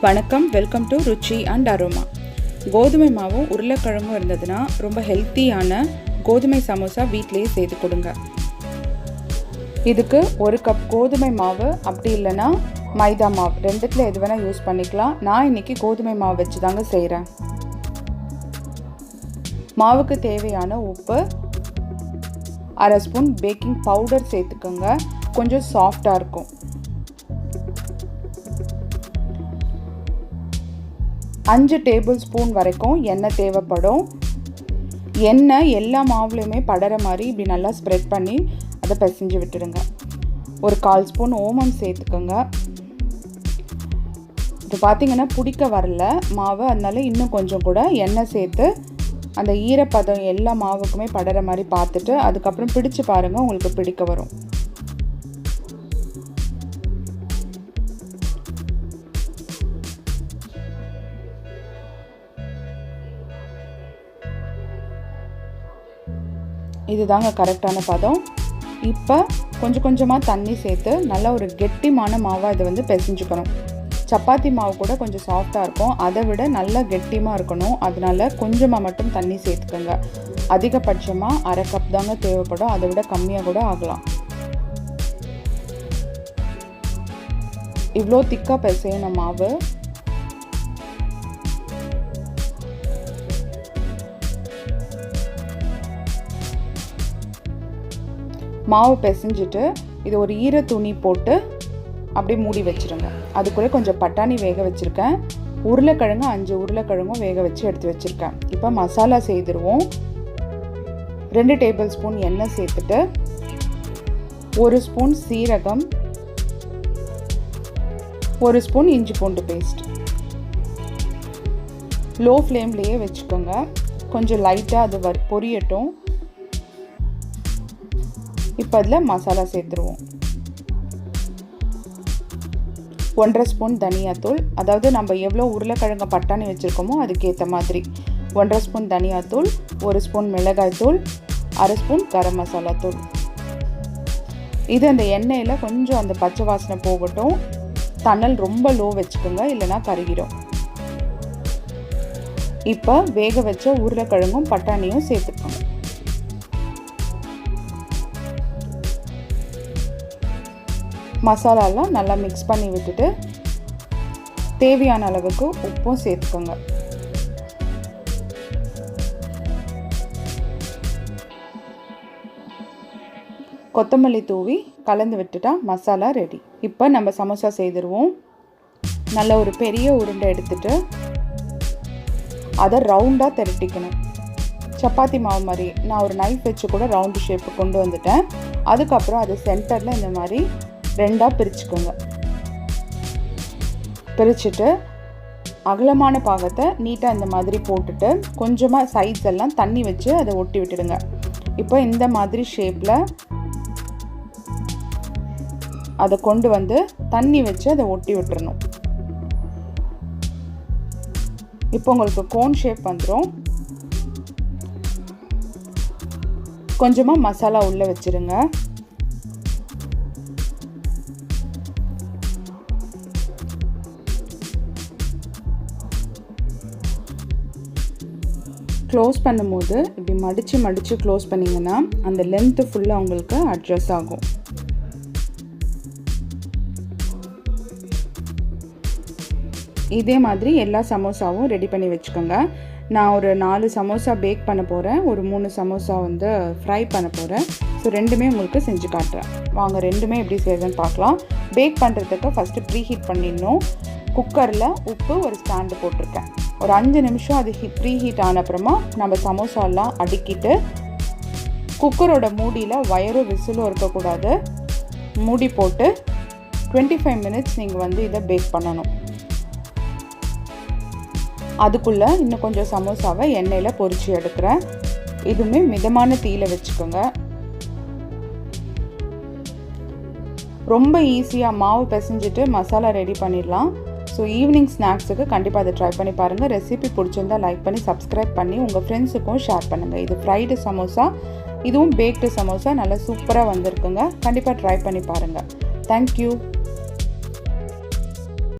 வணக்கம், welcome to Ruchi and aroma. கோதுமை மாவும் உருளைக்கிழங்கும் இருந்ததுன்னா ரொம்ப ஹெல்த்தியான கோதுமை சமோசா வீட்டிலேயே செய்து கொடுங்க. இதுக்கு 1 கப் கோதுமை மாவு, அப்படி இல்லைன்னா மைதா மாவு, ரெண்டுத்தில் எது வேணால் யூஸ் பண்ணிக்கலாம். நான் இன்றைக்கி கோதுமை மாவு வச்சு தாங்க செய்கிறேன். மாவுக்கு தேவையான உப்பு, 1/2 ஸ்பூன் பேக்கிங் பவுடர் சேர்த்துக்கோங்க, கொஞ்சம் சாஃப்டாக இருக்கும். 5 டேபிள் ஸ்பூன் வரைக்கும் எண்ணெய் தேவைப்படும். எண்ணெய் எல்லா மாவுலையுமே படுற மாதிரி இப்படி நல்லா ஸ்ப்ரெட் பண்ணி அதை பிசைஞ்சு விட்டுடுங்க. ஒரு 1/4 ஸ்பூன் ஓமம் சேர்த்துக்கோங்க. இது பார்த்திங்கன்னா பிடிக்க வரல மாவு, அதனால இன்னும் கொஞ்சம் கூட எண்ணெய் சேர்த்து அந்த ஈரப்பதம் எல்லா மாவுக்குமே படுற மாதிரி பார்த்துட்டு அதுக்கப்புறம் பிடிச்சு பாருங்கள், உங்களுக்கு பிடிக்க வரும். இதுதாங்க கரெக்டான பதம். இப்போ கொஞ்சம் கொஞ்சமாக தண்ணி சேர்த்து நல்லா ஒரு கெட்டிமான மாவாக இதை வந்து பிசைஞ்சுக்கணும். சப்பாத்தி மாவு கூட கொஞ்சம் சாஃப்டாக இருக்கும், அதை விட நல்லா கெட்டிமாக இருக்கணும். அதனால கொஞ்சமாக மட்டும் தண்ணி சேர்த்துக்கோங்க. அதிகபட்சமாக 1/2 கப் தாங்க தேவைப்படும், அதை விட கம்மியாக கூட ஆகலாம். இவ்வளோ திக்காக பிசையணும் மாவு. மாவு பிசைஞ்சிட்டு இது ஒரு ஈர துணி போட்டு அப்படியே மூடி வச்சுருங்க. அதுக்குள்ளே கொஞ்சம் பட்டாணி வேக வச்சுருக்கேன். உருளைக்கிழங்கு 5 உருளைக்கிழங்கும் வேக வச்சு எடுத்து வச்சுருக்கேன். இப்போ மசாலா செய்திருவோம். 2 டேபிள் ஸ்பூன் எண்ணெய் சேர்த்துட்டு 1 ஸ்பூன் சீரகம், 1 ஸ்பூன் இஞ்சி பூண்டு பேஸ்ட். லோ ஃப்ளேம்லேயே வச்சுக்கோங்க. கொஞ்சம் லைட்டாக அது பொரியட்டும். இப்போ அதில் மசாலா சேர்த்துருவோம். 1/2 ஸ்பூன் தனியாத்தூள், அதாவது நம்ம எவ்வளோ உருளைக்கிழங்கு பட்டாணி வச்சுருக்கோமோ அதுக்கேற்ற மாதிரி. 1/2 ஸ்பூன் தனியாத்தூள், 1 ஸ்பூன் மிளகாய்த்தூள், 1/2 ஸ்பூன் கரம் மசாலா தூள். இது அந்த எண்ணெயில் கொஞ்சம் அந்த பச்சை வாசனை போகட்டும். தணல் ரொம்ப லோ வச்சுக்கோங்க, இல்லைனா கருகிடும். இப்போ வேக வச்ச உருளைக்கிழங்கும் பட்டாணியும் சேர்த்துக்கோங்க. மசாலாலாம் நல்லா மிக்ஸ் பண்ணி விட்டுட்டு தேவையான அளவுக்கு உப்பும் சேர்த்துக்கோங்க. கொத்தமல்லி தூவி கலந்து விட்டுட்டா மசாலா ரெடி. இப்போ நம்ம சமோசா செய்திருவோம். நல்ல ஒரு பெரிய உருண்டை எடுத்துட்டு அதை ரவுண்டாக திரட்டிக்கணும். சப்பாத்தி மாவு மாதிரி நான் ஒரு நைஃப் வச்சு கூட ரவுண்டு ஷேப்பு கொண்டு வந்துட்டேன். அதுக்கப்புறம் அது சென்டரில் இந்த மாதிரி 2ஆக பிரிச்சுக்கோங்க. பிரிச்சுட்டு அகலமான பாகத்தை நீட்டாக இந்த மாதிரி போட்டுட்டு கொஞ்சமாக சைட்ஸ் எல்லாம் தண்ணி வச்சு அதை ஒட்டி விட்டுடுங்க. இப்போ இந்த மாதிரி ஷேப்பில் அதை கொண்டு வந்து தண்ணி வச்சு அதை ஒட்டி விட்டுறணும். இப்போ உங்களுக்கு கோன் ஷேப் வந்துடும். கொஞ்சமாக மசாலா உள்ளே வச்சுருங்க. க்ளோஸ் பண்ணும்போது இப்படி மடித்து க்ளோஸ் பண்ணிங்கன்னா அந்த லென்த்து ஃபுல்லாக உங்களுக்கு அட்ஜஸ்ட் ஆகும். இதே மாதிரி எல்லா சமோசாவும் ரெடி பண்ணி வச்சுக்கோங்க. நான் ஒரு 4 சமோசா பேக் பண்ண போகிறேன், ஒரு 3 சமோசா வந்து ஃப்ரை பண்ண போகிறேன். ஸோ ரெண்டுமே உங்களுக்கு செஞ்சு காட்டுறேன். வாங்க ரெண்டுமே எப்படி செய்யுதுன்னு பார்க்கலாம். பேக் பண்ணுறதுக்கு ஃபஸ்ட்டு ப்ரீ ஹீட் பண்ணிடணும். குக்கரில் உப்பு ஒரு ஸ்டாண்டு போட்டிருக்கேன். ஒரு 5 நிமிஷம் அது ப்ரீ ஹீட் ஆன அப்புறமா நம்ம சமோசாலாம் அடுக்கிட்டு குக்கரோட மூடியில் வயரும் விசிலும் இருக்கக்கூடாது, மூடி போட்டு 25 மினிட்ஸ் நீங்கள் வந்து இதை பேக் பண்ணணும். அதுக்குள்ளே இன்னும் கொஞ்சம் சமோசாவை எண்ணெயில் பொரிச்சு எடுக்கிறேன். இதுவுமே மிதமான தீயில வச்சுக்கோங்க. ரொம்ப ஈஸியாக மாவு பிசைஞ்சிட்டு மசாலா ரெடி பண்ணிடலாம். ஸோ ஈவினிங் ஸ்நாக்ஸுக்கு கண்டிப்பாக அதை ட்ரை பண்ணி பாருங்கள். ரெசிபி பிடிச்சிருந்தால் லைக் பண்ணி சப்ஸ்கிரைப் பண்ணி உங்கள் ஃப்ரெண்ட்ஸுக்கும் ஷேர் பண்ணுங்கள். இது ஃப்ரைடு சமோசா, இதுவும் பேக்டு சமோசா நல்லா சூப்பராக வந்திருக்குங்க. கண்டிப்பாக ட்ரை பண்ணி பாருங்கள். தேங்க்யூ.